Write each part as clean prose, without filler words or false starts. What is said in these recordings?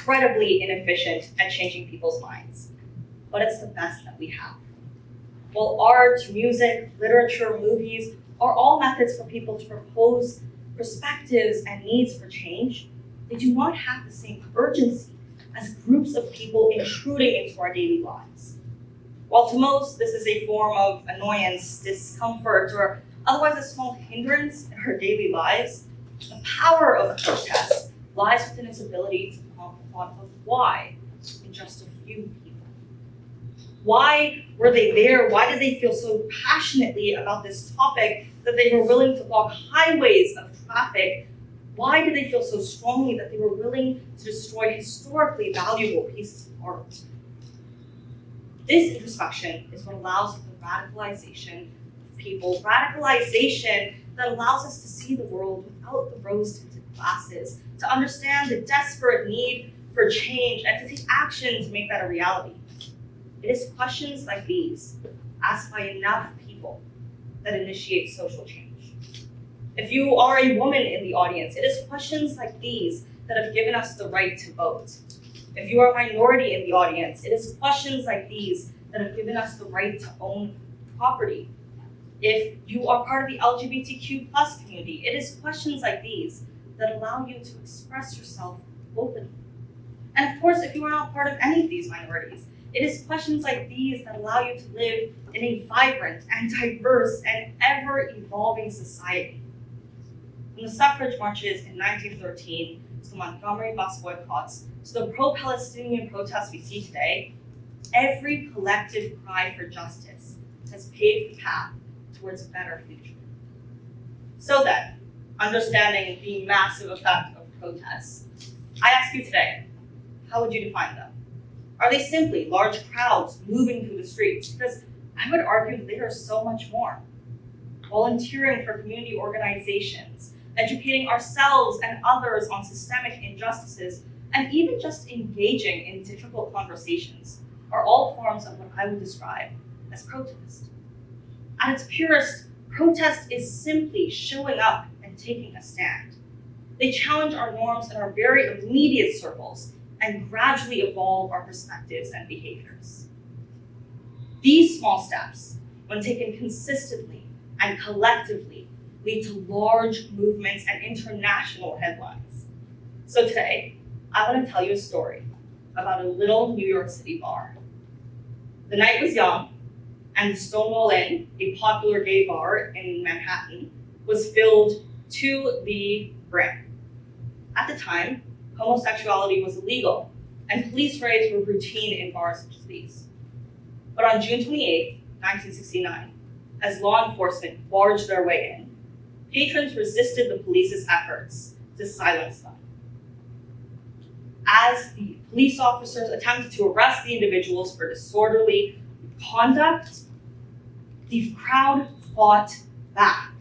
incredibly inefficient at changing people's minds, but it's the best that we have. While art, music, literature, movies are all methods for people to propose perspectives and needs for change, they do not have the same urgency as groups of people intruding into our daily lives. While to most this is a form of annoyance, discomfort, or otherwise a small hindrance in our daily lives, the power of a protest lies within its ability to prompt the thought of why in just a few people. Why were they there? Why did they feel so passionately about this topic that they were willing to block highways of traffic? Why did they feel so strongly that they were willing to destroy historically valuable pieces of art? This introspection is what allows for the radicalization of people, radicalization that allows us to see the world without the rose-tinted glasses, to understand the desperate need for change, and to take action to make that a reality. It is questions like these, asked by enough people, that initiate social change. If you are a woman in the audience, it is questions like these that have given us the right to vote. If you are a minority in the audience, it is questions like these that have given us the right to own property. If you are part of the LGBTQ+ community, it is questions like these that allow you to express yourself openly. And of course, if you are not part of any of these minorities, it is questions like these that allow you to live in a vibrant and diverse and ever-evolving society. From the suffrage marches in 1913 to the Montgomery bus boycotts to the pro-Palestinian protests we see today, every collective cry for justice has paved the path towards a better future. So then, understanding the massive effect of protests, I ask you today, how would you define them? Are they simply large crowds moving through the streets? Because I would argue they are so much more. Volunteering for community organizations, educating ourselves and others on systemic injustices, and even just engaging in difficult conversations are all forms of what I would describe as protest. At its purest, protest is simply showing up and taking a stand. They challenge our norms in our very immediate circles and gradually evolve our perspectives and behaviors. These small steps, when taken consistently and collectively, lead to large movements and international headlines. So today, I want to tell you a story about a little New York City bar. The night was young, and the Stonewall Inn, a popular gay bar in Manhattan, was filled to the brim. At the time, homosexuality was illegal, and police raids were routine in bars such as these. But on June 28, 1969, as law enforcement barged their way in, patrons resisted the police's efforts to silence them. As the police officers attempted to arrest the individuals for disorderly conduct, the crowd fought back.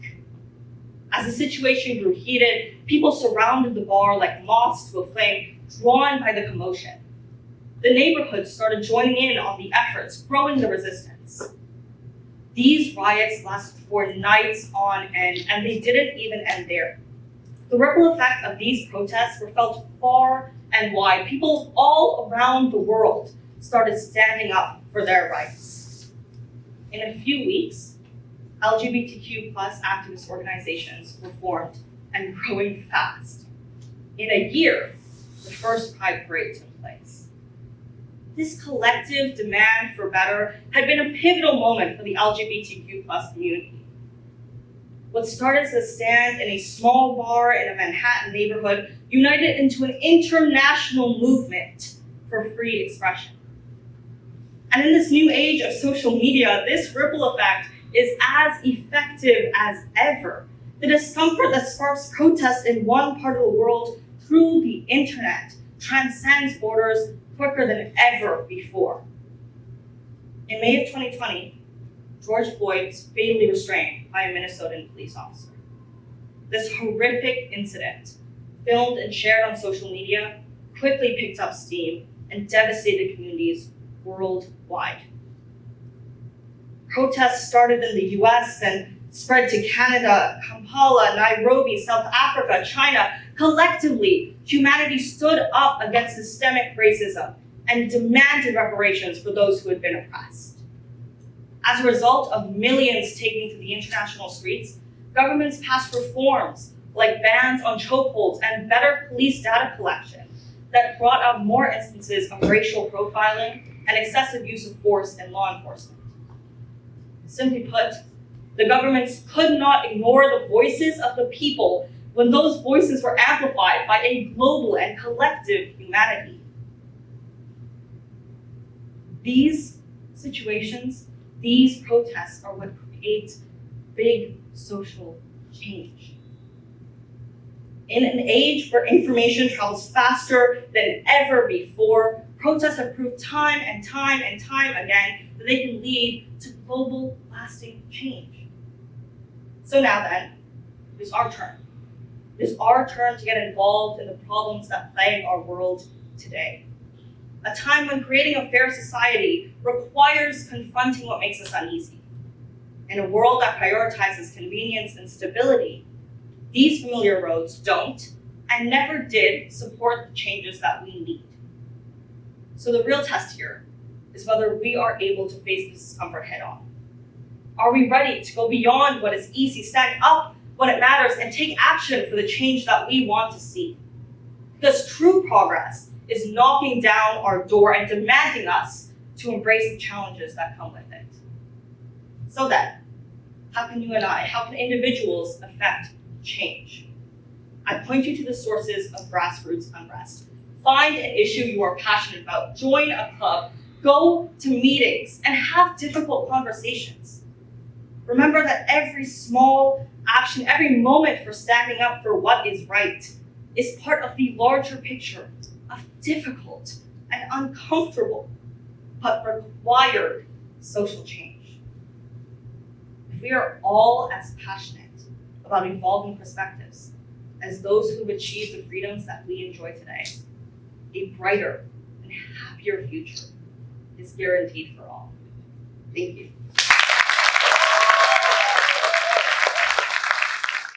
As the situation grew heated, people surrounded the bar like moths to a flame, drawn by the commotion. The neighborhood started joining in on the efforts, growing the resistance. These riots lasted for nights on end, and they didn't even end there. The ripple effect of these protests were felt far and wide. People all around the world started standing up for their rights. In a few weeks, LGBTQ+ activist organizations were formed and growing fast. In a year, the first Pride Parade took place. This collective demand for better had been a pivotal moment for the LGBTQ+ community. What started as a stand in a small bar in a Manhattan neighborhood united into an international movement for free expression. And in this new age of social media, this ripple effect is as effective as ever. The discomfort that sparks protest in one part of the world through the internet transcends borders quicker than ever before. In May of 2020, George Floyd was fatally restrained by a Minnesotan police officer. This horrific incident, filmed and shared on social media, quickly picked up steam and devastated communities worldwide. Protests started in the US and spread to Canada, Kampala, Nairobi, South Africa, China, Collectively, humanity stood up against systemic racism and demanded reparations for those who had been oppressed. As a result of millions taking to the international streets, governments passed reforms like bans on chokeholds and better police data collection that brought up more instances of racial profiling and excessive use of force in law enforcement. Simply put, the governments could not ignore the voices of the people when those voices were amplified by a global and collective humanity. These situations, these protests are what create big social change. In an age where information travels faster than ever before, protests have proved time and time and time again that they can lead to global lasting change. So now then, it's our turn. It is our turn to get involved in the problems that plague our world today. A time when creating a fair society requires confronting what makes us uneasy. In a world that prioritizes convenience and stability, these familiar roads don't and never did support the changes that we need. So the real test here is whether we are able to face this discomfort head on. Are we ready to go beyond what is easy, stand up when it matters, and take action for the change that we want to see? Because true progress is knocking down our door and demanding us to embrace the challenges that come with it. So then, how can you and I, how can individuals affect change? I point you to the sources of grassroots unrest. Find an issue you are passionate about, join a club, go to meetings, and have difficult conversations. Remember that every small action, every moment for standing up for what is right is part of the larger picture of difficult and uncomfortable, but required social change. If we are all as passionate about evolving perspectives as those who've achieved the freedoms that we enjoy today, a brighter and happier future is guaranteed for all. Thank you.